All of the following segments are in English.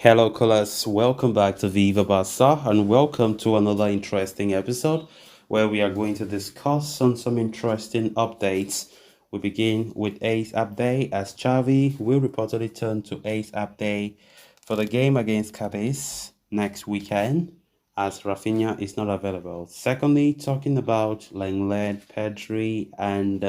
Hello, callers. Welcome back to Viva Barca and welcome to another interesting episode where we are going to discuss on some interesting updates. We begin with Ace Abde as Xavi will reportedly turn to Ace Abde for the game against Cadiz next weekend as Rafinha is not available. Secondly, talking about Lenglet, Pedri, and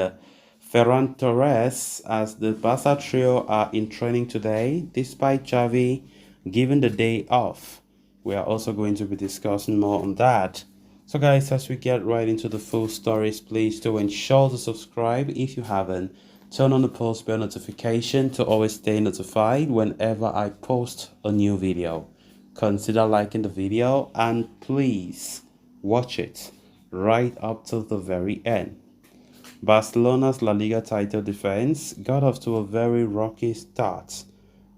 Ferran Torres as the Barca trio are in training today despite Xavi given the day off. We are also going to be discussing more on that. So guys, as we get right into the full stories, please do ensure to subscribe if you haven't. Turn on the post bell notification to always stay notified whenever I post a new video. Consider liking the video and please watch it right up till the very end. Barcelona's La Liga title defense got off to a very rocky start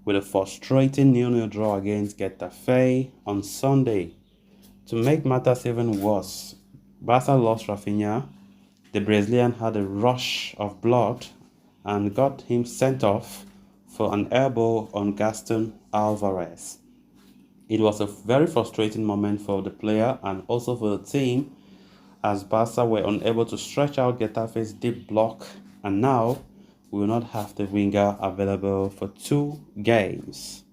with a frustrating 0-0 draw against Getafe on Sunday. To make matters even worse, Barca lost Rafinha. The Brazilian had a rush of blood and got him sent off for an elbow on Gaston Alvarez. It was a very frustrating moment for the player and also for the team as Barca were unable to stretch out Getafe's deep block, and now we will not have the winger available for 2 games.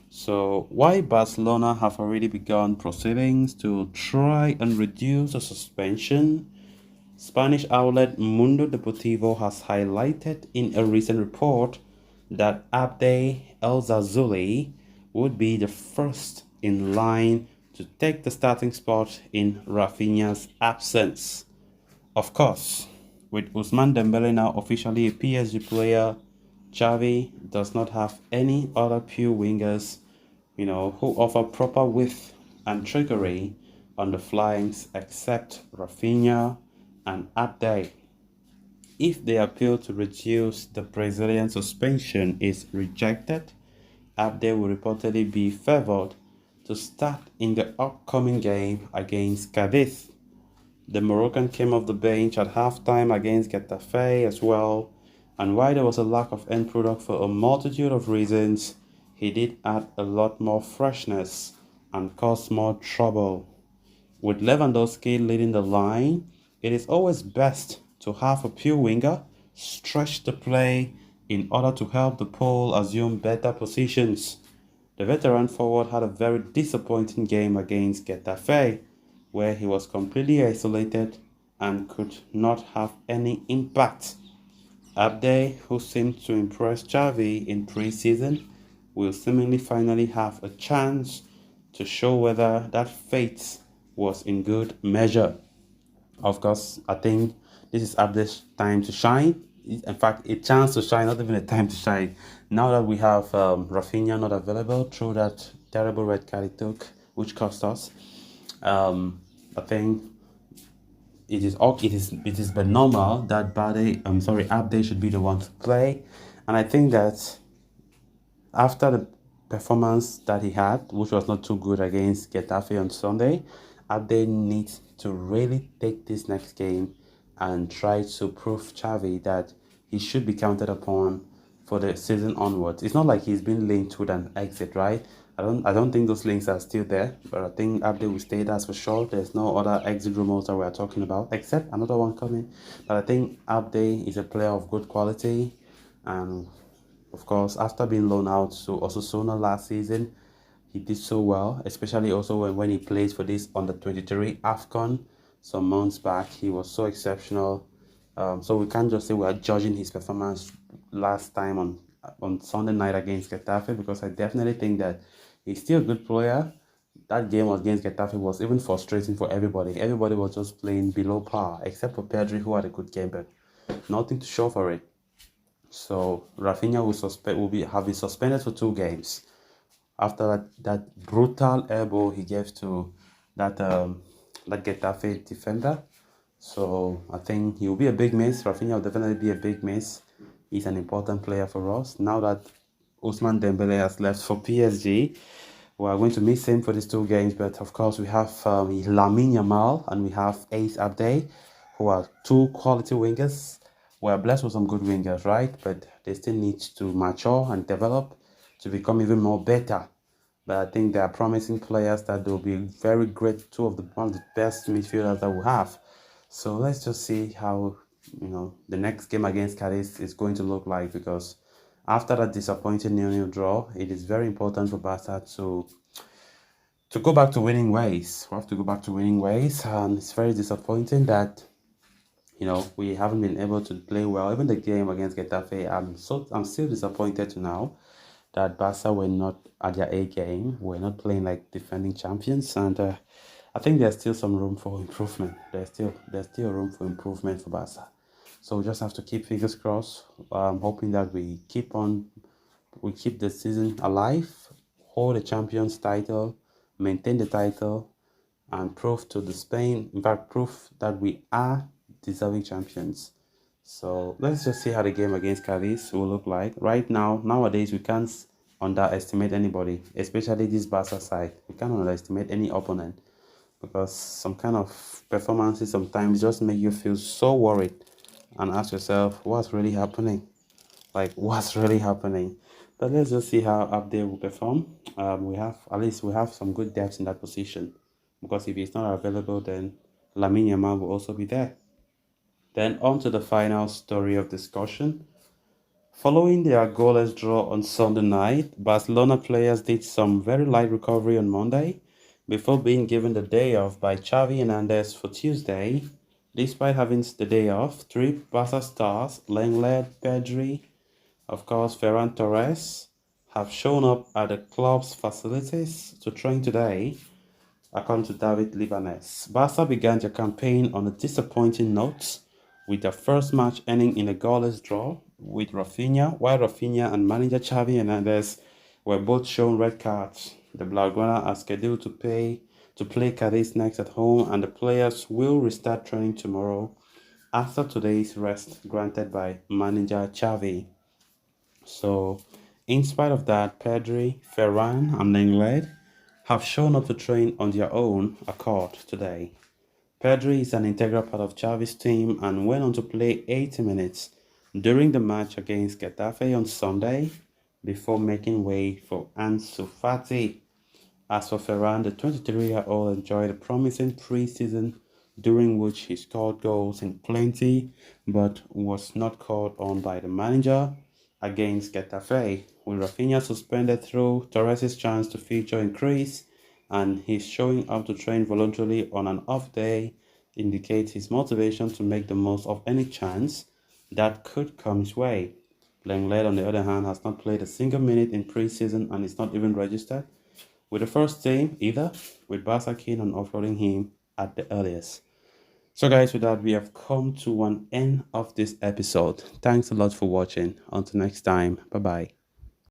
So why Barcelona have already begun proceedings to try and reduce the suspension, Spanish outlet Mundo Deportivo has highlighted in a recent report that Abde El Zazuli would be the first in line to take the starting spot in Rafinha's absence. Of course, with Ousmane Dembele now officially a PSG player, Xavi does not have any other pure wingers, who offer proper width and trickery on the flanks except Rafinha and Abde. If the appeal to reduce the Brazilian suspension is rejected, Abde will reportedly be favored to start in the upcoming game against Cadiz. The Moroccan came off the bench at halftime against Getafe as well, and while there was a lack of end product for a multitude of reasons, he did add a lot more freshness and cause more trouble. With Lewandowski leading the line, it is always best to have a pure winger stretch the play in order to help the pole assume better positions. The veteran forward had a very disappointing game against Getafe, where he was completely isolated and could not have any impact. Abde, who seemed to impress Xavi in pre-season, will seemingly finally have a chance to show whether that faith was in good measure. Of course, I think this is Abde's time to shine. In fact, a chance to shine, not even a time to shine. Now that we have Rafinha not available through that terrible red card he took, which cost us, I think it is but normal that Abde should be the one to play, and I think that after the performance that he had, which was not too good against Getafe on Sunday, Abde needs to really take this next game and try to prove Xavi that he should be counted upon for the season onwards. It's not like he's been linked with an exit, right? I don't think those links are still there, but I think Abde will stay, that's for sure. There's no other exit rumors that we are talking about, except another one coming. But I think Abde is a player of good quality, and of course, after being loaned out to Osasuna last season, he did so well, especially also when he plays for this under 23 AFCON some months back. He was so exceptional. So we can't just say we are judging his performance last time on Sunday night against Getafe, because I definitely think that he's still a good player. That game against Getafe was even frustrating for everybody. Everybody was just playing below par, except for Pedri, who had a good game, but nothing to show for it. So Rafinha have been suspended for 2 games after that brutal elbow he gave to that Getafe defender. So I think he will be a big miss. Rafinha will definitely be a big miss. He's an important player for us. Now that Ousmane Dembele has left for PSG, we are going to miss him for these 2 games. But of course, we have Lamine Yamal and we have Ace Abde, who are 2 quality wingers. We are blessed with some good wingers, right? But they still need to mature and develop to become even more better But I think they are promising players that they'll be very great, one of the best midfielders that we have. So let's just see how the next game against Cadiz is going to look like, because after that disappointing 0-0 draw, it is very important for Barca to go back to winning ways. We have to go back to winning ways, and it's very disappointing that we haven't been able to play well. Even the game against Getafe, I'm still disappointed to now that Barca were not at their A game. We're not playing like defending champions, and I think there's still some room for improvement. There's still room for improvement for Barca. So we just have to keep fingers crossed. Hoping that we keep the season alive, hold the champions title, maintain the title, and prove to the Spain, in fact, prove that we are deserving champions. So let's just see how the game against Cadiz will look like. Right now, nowadays, we can't underestimate anybody, especially this Barca side. We can't underestimate any opponent, because some kind of performances sometimes just make you feel so worried and ask yourself, what's really happening? Like, what's really happening? But let's just see how Abde will perform. We have some good depth in that position, because if he's not available, then Lamine Yamal will also be there. Then on to the final story of discussion. Following their goalless draw on Sunday night, Barcelona players did some very light recovery on Monday before being given the day off by Xavi Hernandez for Tuesday. Despite having the day off, three Barca stars, Lenglet, Pedri, of course Ferran Torres, have shown up at the club's facilities to train today, according to David Libanes. Barca began their campaign on a disappointing note, with their first match ending in a goalless draw with Rafinha, while Rafinha and manager Xavi Hernandez were both shown red cards. The Blaugrana are scheduled to play Cadiz next at home, and the players will restart training tomorrow after today's rest granted by manager Xavi. So, in spite of that, Pedri, Ferran, and Lenglet have shown up to train on their own accord today. Pedri is an integral part of Xavi's team and went on to play 80 minutes during the match against Getafe on Sunday before making way for Ansu Fati. As for Ferran, the 23-year-old enjoyed a promising pre-season during which he scored goals in plenty but was not called on by the manager against Getafe. With Rafinha suspended through, Torres' chance to feature increased, and his showing up to train voluntarily on an off day indicates his motivation to make the most of any chance that could come his way. Lenglet, on the other hand, has not played a single minute in pre-season and is not even registered with the first team either, with Barca keen on offloading him at the earliest. So guys, with that, we have come to an end of this episode. Thanks a lot for watching. Until next time, bye bye.